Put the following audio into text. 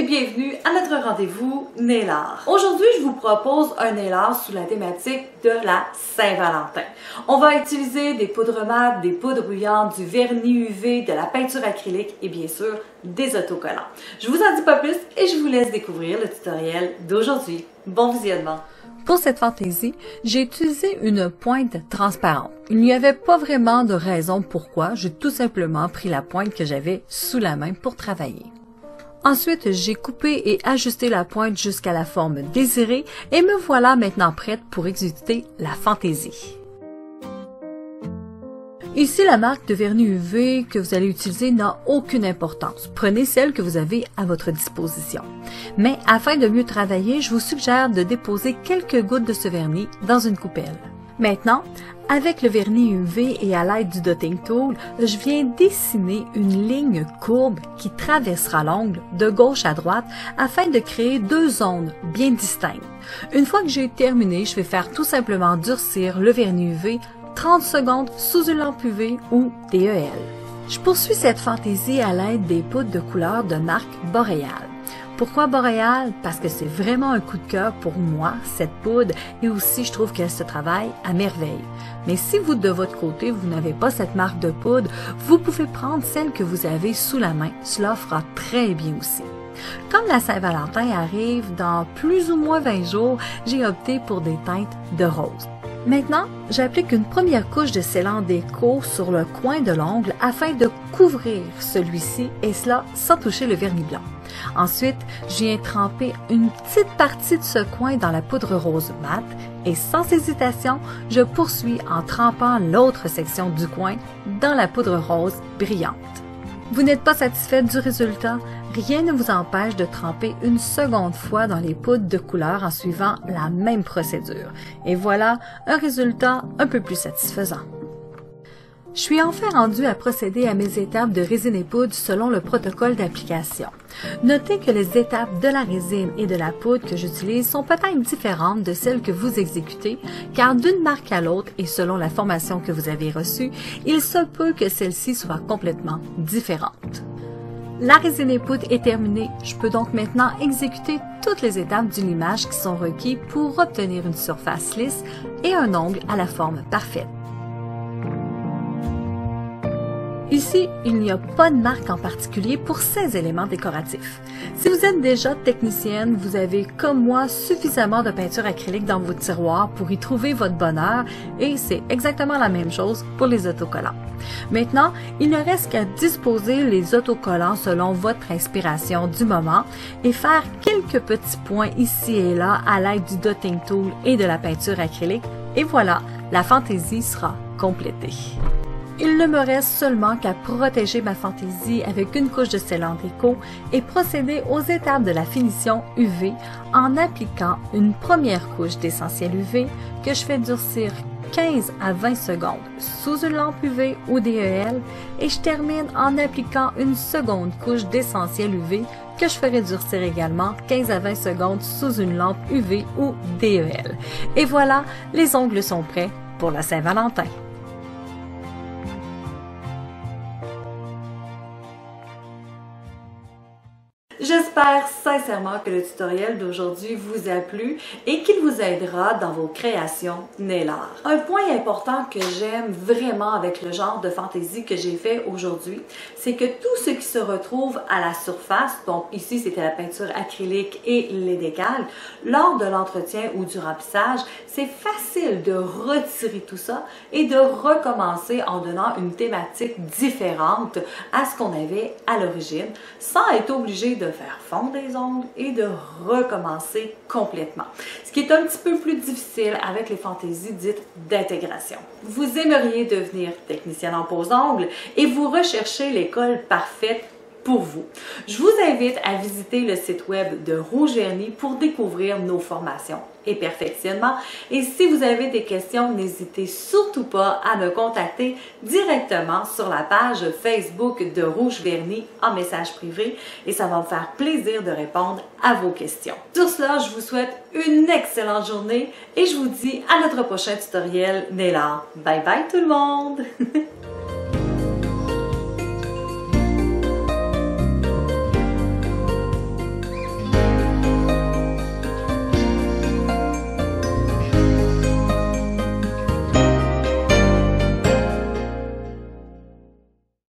bienvenue à notre rendez-vous nail art. Aujourd'hui, je vous propose un nail art sous la thématique de la Saint-Valentin. On va utiliser des poudres mat, des poudres bouillantes, du vernis UV, de la peinture acrylique et bien sûr des autocollants. Je vous en dis pas plus et je vous laisse découvrir le tutoriel d'aujourd'hui. Bon visionnement! Pour cette fantaisie, j'ai utilisé une pointe transparente. Il n'y avait pas vraiment de raison pourquoi, j'ai tout simplement pris la pointe que j'avais sous la main pour travailler. Ensuite, j'ai coupé et ajusté la pointe jusqu'à la forme désirée et me voilà maintenant prête pour exécuter la fantaisie. Ici, la marque de vernis UV que vous allez utiliser n'a aucune importance. Prenez celle que vous avez à votre disposition. Mais afin de mieux travailler, je vous suggère de déposer quelques gouttes de ce vernis dans une coupelle. Maintenant, avec le vernis UV et à l'aide du dotting tool, je viens dessiner une ligne courbe qui traversera l'ongle de gauche à droite afin de créer deux zones bien distinctes. Une fois que j'ai terminé, je vais faire tout simplement durcir le vernis UV 30 secondes sous une lampe UV ou DEL. Je poursuis cette fantaisie à l'aide des poudres de couleur de marque Boréal. Pourquoi Boréal? Parce que c'est vraiment un coup de cœur pour moi, cette poudre, et aussi je trouve qu'elle se travaille à merveille. Mais si vous, de votre côté, vous n'avez pas cette marque de poudre, vous pouvez prendre celle que vous avez sous la main. Cela fera très bien aussi. Comme la Saint-Valentin arrive dans plus ou moins 20 jours, j'ai opté pour des teintes de rose. Maintenant, j'applique une première couche de scellant déco sur le coin de l'ongle afin de couvrir celui-ci et cela sans toucher le vernis blanc. Ensuite, je viens tremper une petite partie de ce coin dans la poudre rose mat et sans hésitation, je poursuis en trempant l'autre section du coin dans la poudre rose brillante. Vous n'êtes pas satisfait du résultat? Rien ne vous empêche de tremper une seconde fois dans les poudres de couleur en suivant la même procédure. Et voilà un résultat un peu plus satisfaisant. Je suis enfin rendue à procéder à mes étapes de résine et poudre selon le protocole d'application. Notez que les étapes de la résine et de la poudre que j'utilise sont peut-être différentes de celles que vous exécutez, car d'une marque à l'autre et selon la formation que vous avez reçue, il se peut que celle-ci soit complètement différente. La résine et poudre est terminée, je peux donc maintenant exécuter toutes les étapes du limage qui sont requises pour obtenir une surface lisse et un ongle à la forme parfaite. Ici, il n'y a pas de marque en particulier pour ces éléments décoratifs. Si vous êtes déjà technicienne, vous avez, comme moi, suffisamment de peinture acrylique dans vos tiroirs pour y trouver votre bonheur et c'est exactement la même chose pour les autocollants. Maintenant, il ne reste qu'à disposer les autocollants selon votre inspiration du moment et faire quelques petits points ici et là à l'aide du dotting tool et de la peinture acrylique et voilà, la fantaisie sera complétée. Il ne me reste seulement qu'à protéger ma fantaisie avec une couche de scellant déco et procéder aux étapes de la finition UV en appliquant une première couche d'essentiel UV que je fais durcir 15 à 20 secondes sous une lampe UV ou DEL et je termine en appliquant une seconde couche d'essentiel UV que je ferai durcir également 15 à 20 secondes sous une lampe UV ou DEL. Et voilà, les ongles sont prêts pour la Saint-Valentin. J'espère sincèrement que le tutoriel d'aujourd'hui vous a plu et qu'il vous aidera dans vos créations nail art. Un point important que j'aime vraiment avec le genre de fantaisie que j'ai fait aujourd'hui, c'est que tout ce qui se retrouve à la surface, donc ici c'était la peinture acrylique et les décals, lors de l'entretien ou du remplissage, c'est facile de retirer tout ça et de recommencer en donnant une thématique différente à ce qu'on avait à l'origine, sans être obligé de faire fondre les ongles et de recommencer complètement. Ce qui est un petit peu plus difficile avec les fantaisies dites d'intégration. Vous aimeriez devenir technicienne en pose-ongles et vous recherchez l'école parfaite pour vous. Je vous invite à visiter le site web de Rouge Vernis pour découvrir nos formations et perfectionnements. Et si vous avez des questions, n'hésitez surtout pas à me contacter directement sur la page Facebook de Rouge Vernis en message privé et ça va me faire plaisir de répondre à vos questions. Sur cela, je vous souhaite une excellente journée et je vous dis à notre prochain tutoriel nail art. Bye bye tout le monde!